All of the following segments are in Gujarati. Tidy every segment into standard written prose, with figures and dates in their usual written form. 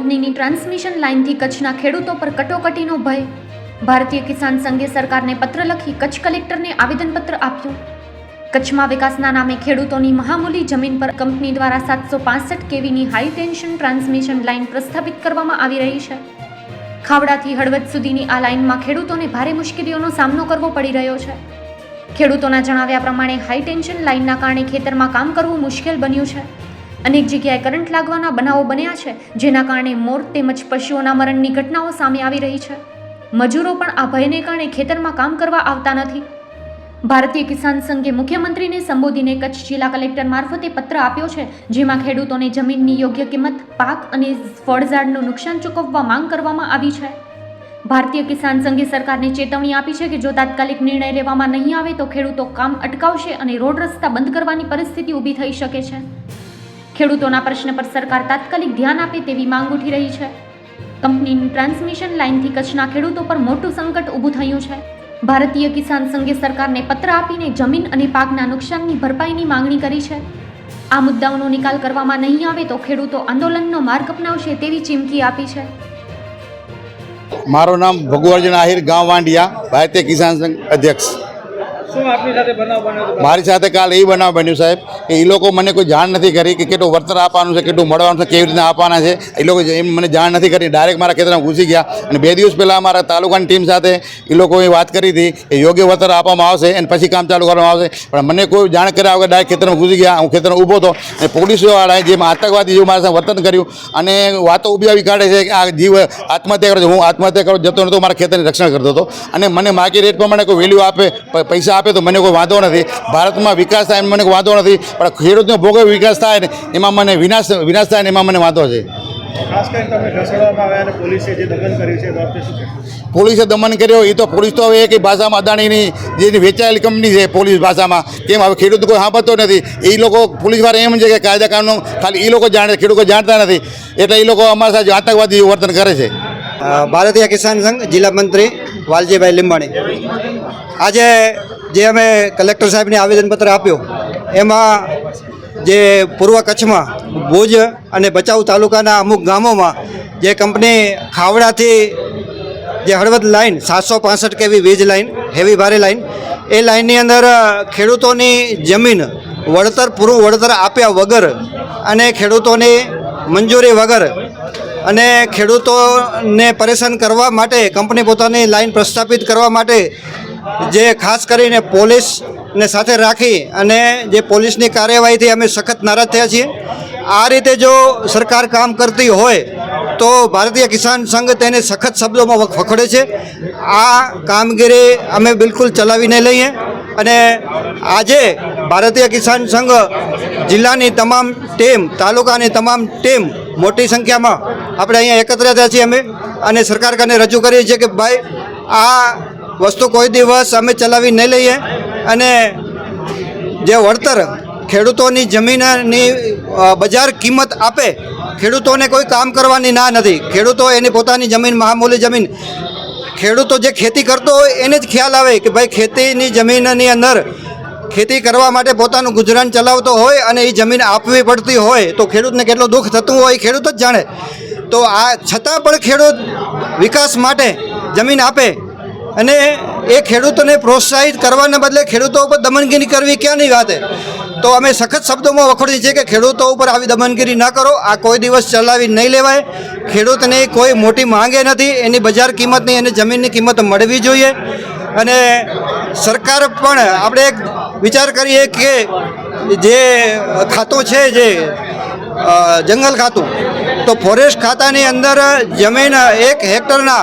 કંપનીની ટ્રાન્સમિશન લાઇનથી કચ્છના ખેડૂતો પર કટોકટીનો ભય. ભારતીય કિસાન સંઘે સરકારને પત્ર લખી કચ્છ કલેક્ટરને આવેદનપત્ર આપ્યું. કચ્છમાં વિકાસના નામે ખેડૂતોની મહામૂલી જમીન પર કંપની દ્વારા 765 કેવીની હાઈ ટેન્શન ટ્રાન્સમિશન લાઇન પ્રસ્થાપિત કરવામાં આવી રહી છે. ખાવડાથી હળવદ સુધીની આ લાઇનમાં ખેડૂતોને ભારે મુશ્કેલીઓનો સામનો કરવો પડી રહ્યો છે. ખેડૂતોના જણાવ્યા પ્રમાણે હાઈ ટેન્શન લાઇનના કારણે ખેતરમાં કામ કરવું મુશ્કેલ બન્યું છે. અનેક જગ્યાએ કરંટ લાગવાના બનાવો બન્યા છે, જેના કારણે મોર તેમજ પશુઓના મરણની ઘટનાઓ સામે આવી રહી છે. મજૂરો પણ આ ભયને કારણે ખેતરમાં કામ કરવા આવતા નથી. ભારતીય કિસાન સંઘે મુખ્યમંત્રીને સંબોધીને કચ્છ જિલ્લા કલેક્ટર મારફતે પત્ર આપ્યો છે, જેમાં ખેડૂતોને જમીનની યોગ્ય કિંમત, પાક અને ફળઝાડનું નુકસાન ચૂકવવા માંગ કરવામાં આવી છે. ભારતીય કિસાન સંઘે સરકારને ચેતવણી આપી છે કે જો તાત્કાલિક નિર્ણય લેવામાં નહીં આવે તો ખેડૂતો કામ અટકાવશે અને રોડ રસ્તા બંધ કરવાની પરિસ્થિતિ ઊભી થઈ શકે છે. ખેડૂતોના પ્રશ્ન પર સરકાર તાત્કાલિક ધ્યાન આપે તેવી માંગ ઉઠી રહી છે. કંપનીની ટ્રાન્સમિશન લાઇનથી કચ્છના ખેડૂતો પર મોટું સંકટ ઊભું થયું છે. ભારતીય કિસાન સંઘે સરકારને પત્ર આપીને જમીન અને પાકના નુકસાનની ભરપાઈની માંગણી કરી છે. આ મુદ્દાઓનો નિકાલ કરવામાં નહીં આવે તો ખેડૂતો આંદોલનનો માર્ગ અપનાવશે તેવી ચીમકી આપી છે. મારું નામ ભગુઅર્જુન આહિર, ગામ વાંડિયા, ભારતીય કિસાન સંઘ અધ્યક્ષ. મારી સાથે કાલ એ બનાવ બન્યું સાહેબ કે એ લોકો મને કોઈ જાણ નથી કરી કે કેટલું વળતર આપવાનું છે, કેટલું મળવાનું છે, કેવી રીતના આપવાના છે. એ લોકો એમ મને જાણ નથી કરી, ડાયરેક્ટ મારા ખેતરમાં ઘૂસી ગયા. અને 2 દિવસ પહેલાં મારા તાલુકાની ટીમ સાથે એ લોકોએ વાત કરી હતી કે યોગ્ય વળતર આપવામાં આવશે અને પછી કામ ચાલુ કરવામાં આવશે. પણ મને કોઈ જાણ કર્યા વગર ડાયરેક્ટ ખેતરમાં ઘૂસી ગયા. હું ખેતરમાં ઊભો હતો અને પોલીસવાળાએ જેમ આતંકવાદી જેવું મારા સાથે વર્તન કર્યું અને વાતો ઉભી કાઢે છે કે આ જીવ આત્મહત્યા કરે છે. હું આત્મહત્યા કરવા જતો નહોતો, મારા ખેતરની રક્ષણ કરતો હતો. અને મને માર્કેટ રેટ પ્રમાણે કોઈ વેલ્યુ આપે, પૈસા આપે તો મને કોઈ વાંધો નથી. ભારતમાં વિકાસ થાય મને કોઈ વાંધો નથી, પણ ખેડૂતનો ભોગવ વિકાસ થાય ને એમાં મને વિનાશ થાય ને એમાં મને વાંધો છે. ખાસ કરીને તમે ઢસડવામાં આવ્યા અને પોલીસે જે દમન કર્યું છે તો આપણે શું કહેશો? પોલીસે દમન કર્યો એ તો પોલીસ તો હવે એક ભાષામાં અદાણીની જે વેચાયેલી કંપની છે પોલીસ ભાષામાં, કેમ હવે ખેડૂત કોઈ સાંભળતો નથી. એ લોકો પોલીસવાળા એમ છે કે કાયદા કાનૂન ખાલી એ લોકો જાણે, ખેડૂતો જાણતા નથી, એટલે એ લોકો અમારા સાથે આતંકવાદી વર્તન કરે છે. ભારતીય કિસાન સંઘ જિલ્લા મંત્રી વાલજીભાઈ લીંબાણી. આજે જે અમે કલેક્ટર સાહેબને આવેદનપત્ર આપ્યું એમાં જે પૂર્વ કચ્છમાં ભુજ અને ભચાઉ તાલુકાના અમુક ગામોમાં જે કંપની ખાવડાથી જે હળવદ લાઇન 765 કેવી વીજ લાઇન, હેવી ભારે લાઇન, એ લાઇનની અંદર ખેડૂતોની જમીન પૂરું વળતર આપ્યા વગર અને ખેડૂતોની મંજૂરી વગર અને ખેડૂતોને પરેશાન કરવા માટે કંપની પોતાની લાઇન પ્રસ્થાપિત કરવા માટે જે ખાસ કરીને પોલીસને સાથે રાખી અને જે પોલીસની કાર્યવાહીથી અમે સખત નારાજ થયા છીએ. આ રીતે જો સરકાર કામ કરતી હોય તો ભારતીય કિસાન સંઘ તેને સખત શબ્દોમાં વખોડે છે. આ કામગીરી અમે બિલકુલ ચલાવી નહીં લઈએ અને આજે ભારતીય કિસાન સંઘ જિલ્લાની તમામ ટીમ, તાલુકાની તમામ ટીમ મોટી સંખ્યામાં આપણે અહીંયા એકત્ર થયા છીએ અમે અને સરકાર કને રજૂ કરીએ છીએ કે ભાઈ આ વસ્તુ કોઈ દિવસ અમે ચલાવી નહીં લઈએ અને જે વળતર ખેડૂતોની જમીનની બજાર કિંમત આપે, ખેડૂતોને કોઈ કામ કરવાની ના નથી. ખેડૂતો એની પોતાની જમીન, મહામૂલી જમીન, ખેડૂતો જે ખેતી કરતો હોય એને જ ખ્યાલ આવે કે ભાઈ ખેતીની જમીનની અંદર ખેતી કરવા માટે પોતાનું ગુજરાન ચલાવતો હોય અને એ જમીન આપવી પડતી હોય તો ખેડૂતને કેટલું દુઃખ થતું હોય એ ખેડૂત જ જાણે. તો આ છતાં પણ ખેડૂત વિકાસ માટે જમીન આપે અને એ ખેડૂતોને પ્રોત્સાહિત કરવાના બદલે ખેડૂતો ઉપર દમનગીરી કરવી ક્યાંની વાત છે. તો અમે સખત શબ્દોમાં વખોડીએ છીએ કે ખેડૂતો ઉપર આવી દમનગીરી ન કરો. આ કોઈ દિવસ ચલાવી નહીં લેવાય. ખેડૂતને કોઈ મોટી માંગે નથી, એની બજાર કિંમતની, એની જમીનની કિંમત મળવી જોઈએ. અને સરકાર પણ આપણે એક વિચાર કરીએ કે જે ખાતું છે જે જંગલ ખાતું, તો ફોરેસ્ટ ખાતાની અંદર જમીન 1 હેક્ટરના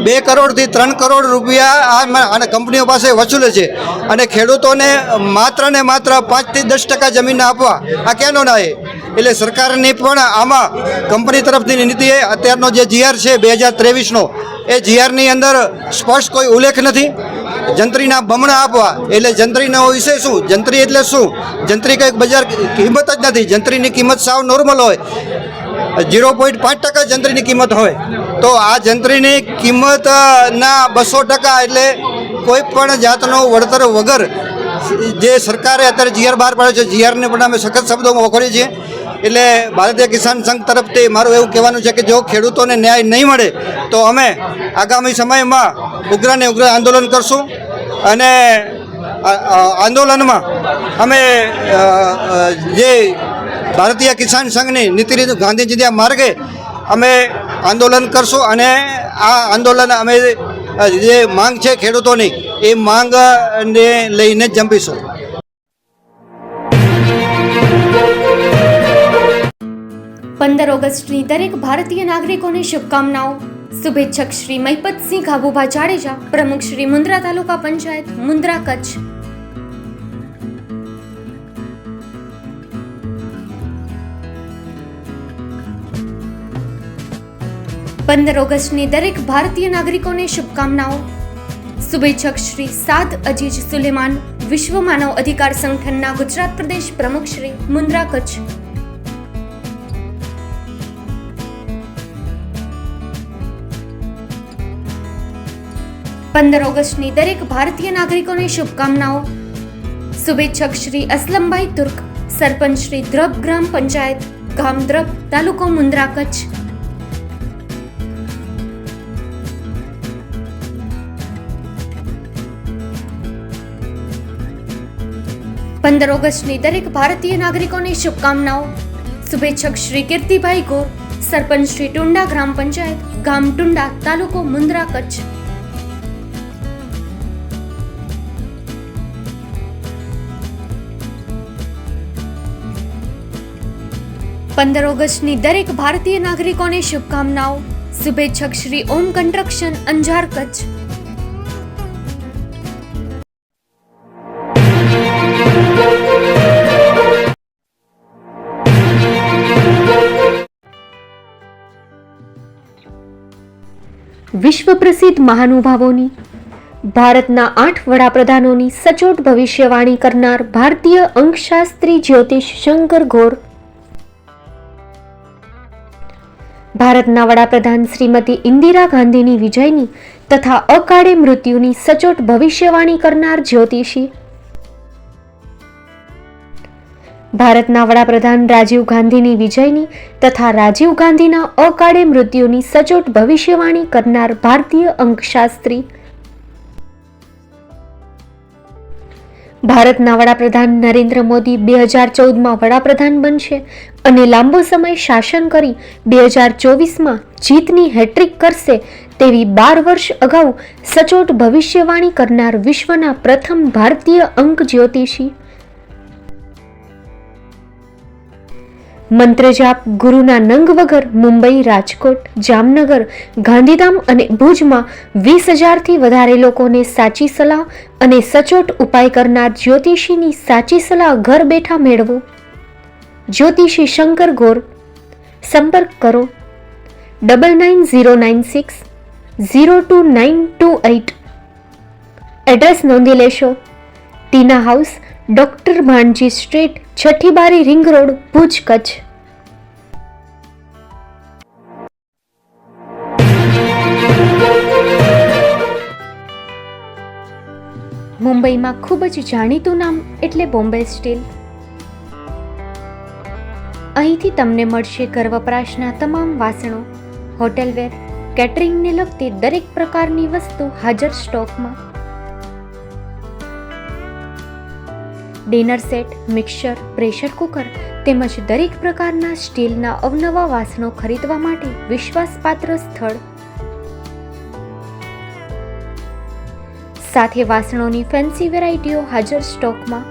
2 કરોડથી 3 કરોડ રૂપિયા આ કંપનીઓ પાસે વસૂલે છે અને ખેડૂતોને માત્ર ને માત્ર 5 થી 10% જમીન આપવા આ ક્યાંનો ના? એટલે સરકારની પણ આમાં કંપની તરફની નીતિ અત્યારનો જે GR છે 2023નો, એ GRની અંદર સ્પષ્ટ કોઈ ઉલ્લેખ નથી. જંત્રીના બમણા આપવા, એટલે જંત્રીનો વિષય શું? જંત્રી એટલે શું? જંત્રી કંઈક બજાર કિંમત જ નથી. જંત્રીની કિંમત સાવ નોર્મલ હોય, 0.5% જંત્રીની કિંમત હોય. તો આ જંત્રીની કિંમતના 200% એટલે કોઈ પણ જાતનો વળતર વગર જે સરકારે અત્યારે GR બહાર પાડ્યો છે, GRને પણ અમે સખત શબ્દોમાં વખોડીએ છીએ. એટલે ભારતીય કિસાન સંઘ તરફથી મારું એવું કહેવાનું છે કે જો ખેડૂતોને ન્યાય નહીં મળે તો અમે આગામી સમયમાં ઉગ્રને ઉગ્ર આંદોલન કરશું અને આંદોલનમાં અમે જે ભારતીય કિસાન સંઘની નીતિ ગાંધીજીના માર્ગે અમે આંદોલન કરશું અને આ આંદોલન અમે જે માંગ છે ખેડૂતોની એ માંગને લઈને જ જંપીશું. 15 ઓગસ્ટની દરેક ભારતીય નાગરિકોને શુભકામનાઓ. શુભેચ્છક શ્રી મહિપતસિંહ ગાભુભા જાડેજા, પ્રમુખ શ્રી મુન્દ્રા તાલુકા પંચાયત, મુન્દ્રા, કચ્છ. 15 ઓગસ્ટની દરેક ભારતીય નાગરિકોને શુભકામનાઓ. શુભેચ્છક શ્રી સાદ અજીજ સુલેમાન, વિશ્વ માનવ અધિકાર સંગઠનના ગુજરાત પ્રદેશ પ્રમુખ શ્રી, મુન્દ્રા, કચ્છ. 15 ઓગસ્ટની દરેક ભારતીય નાગરિકોને શુભકામનાઓ. શુભેચ્છક શ્રી અસલમભાઈ તુર્ક, સરપંચ શ્રી દ્રબ ગ્રામ પંચાયત, ગામ દ્રબ, તાલુકો મુન્દ્રા, કચ્છ. 15 ઓગસ્ટની દરેક ભારતીય નાગરિકોને શુભકામનાઓ. શુભેચ્છક શ્રી કીર્તિભાઈ ગોર, સરપંચ શ્રી ટુંડા ગ્રામ પંચાયત, ગામ ટુંડા, તાલુકો મુન્દ્રા, કચ્છ. 15 ઓગસ્ટની દરેક ભારતીય નાગરિકોને શુભકામનાઓ. શુભેચ્છક શ્રી ઓમ કન્સ્ટ્રક્શન, અંજાર, કચ્છ. 'વિશ્વ પ્રસિદ્ધ મહાનુભાવોની, ભારતના 8 વડાપ્રધાનોની સચોટ ભવિષ્યવાણી કરનાર ભારતીય અંકશાસ્ત્રી જ્યોતિષ શંકર ઘોર, ભારતના વડાપ્રધાન શ્રીમતી ઇન્દિરા ગાંધીની વિજયની તથા અકાળે મૃત્યુની સચોટ ભવિષ્યવાણી કરનાર જ્યોતિષી, ભારતના વડાપ્રધાન રાજીવ ગાંધીની વિજયની તથા રાજીવ ગાંધીના અકાળે મૃત્યુની સચોટ ભવિષ્યવાણી કરનાર ભારતીય અંકશાસ્ત્રી, ભારતના વડાપ્રધાન નરેન્દ્ર મોદી 2014માં વડાપ્રધાન બનશે અને લાંબો સમય શાસન કરી 2024માં જીતની હેટ્રિક કરશે તેવી 12 વર્ષ અગાઉ સચોટ ભવિષ્યવાણી કરનાર વિશ્વના પ્રથમ ભારતીય અંક જ્યોતિષી, મંત્રજાપ ગુરુના નંગ વગર મુંબઈ, રાજકોટ, જામનગર, ગાંધીધામ અને ભુજમાં 20,000થી વધારે લોકોને સાચી સલાહ અને સચોટ ઉપાય કરનાર જ્યોતિષીની સાચી સલાહ ઘર બેઠા મેળવો. જ્યોતિષી શંકર ઘોર. સંપર્ક કરો 9909602928. એડ્રેસ નોંધી લેશો. ટીના હાઉસ, ડોક્ટર ભાણજી સ્ટ્રીટ, છઠ્ઠી બારી, રિંગ રોડ, ભુજ, કચ્છ. મુંબઈમાં ખૂબ જ જાણીતું નામ એટલે બોમ્બે સ્ટીલ. અહીંથી તમને મળશે ઘર વપરાશના તમામ વાસણો, હોટેલવેર, કેટરિંગને લગતી દરેક પ્રકારની વસ્તુ હાજર સ્ટોકમાં. Dinner set, mixer, pressure cooker તેમજ દરેક પ્રકારના સ્ટીલના અવનવા વાસણો ખરીદવા માટે વિશ્વાસપાત્ર સ્થળ. સાથે વાસણોની ફેન્સી વેરાયટીઓ હાજર સ્ટોકમાં.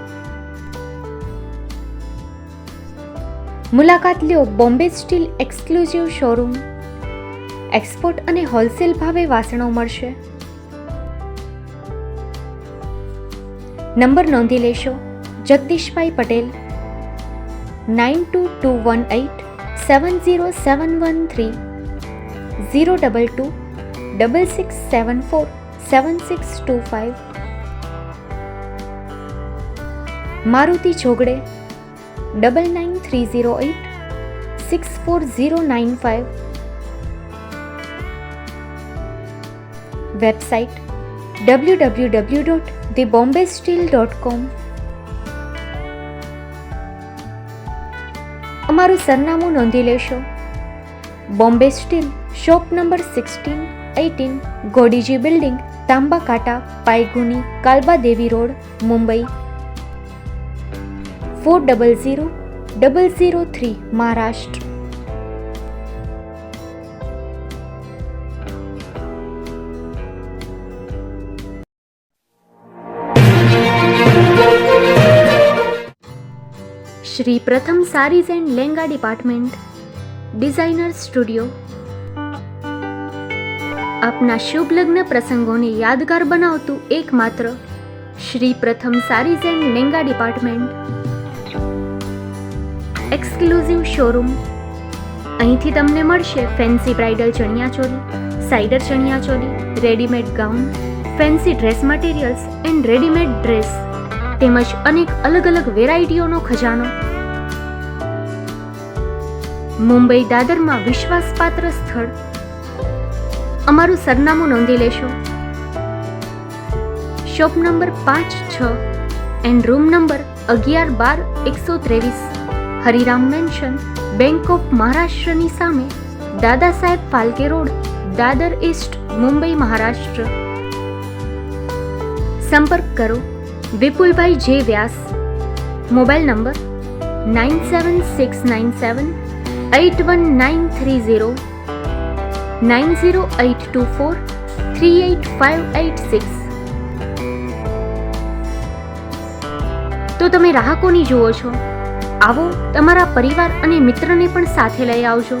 મુલાકાત લ્યો Bombay steel exclusive showroom. Export અને હોલસેલ ભાવે વાસણો મળશે. નંબર નોંધી લેશો. જગદીશભાઈ પટેલ 9221870713 022 6674 7625. મારુતિ જોગડે 9930864095. Website www.thebombasteel.com. અમારું સરનામું નોંધી લેશો. Bombay steel, shop number 16-18, Godiji building, Tamba Kanta, Pydhonie, Kalba Devi road, Mumbai 400003, Maharashtra. Shri Pratham sarees and lenga department, designer studio. આપના શુભ લગ્ન પ્રસંગોને યાદગાર બનાવતું એકમાત્ર Shri Pratham sarees and lenga department. Exclusive showroom. અહીંથી તમને મળશે fancy bridal chaniya choli, cider chaniya choli, readymade gown, fancy dress materials and readymade dress તેમજ અનેક અલગ અલગ વેરાયટીઓનો ખજાનો. મુંબઈ દાદરમાં વિશ્વાસપાત્ર સ્થળ. અમારું સરનામું નોંધી લેશો. Shop number 5-6 and room number 11-12-123, Hariram mansion, bank of મહારાષ્ટ્રની સામે, દાદા સાહેબ ફાલ્કે રોડ, દાદર ઈસ્ટ, મુંબઈ, મહારાષ્ટ્ર. સંપર્ક કરો વિપુલભાઈ જે વ્યાસ. Mobile number 9769781930, 9082438586. તો તમે રાહ કોની જુઓ છો? આવો, તમારા પરિવાર અને મિત્રને પણ સાથે લઈ આવજો.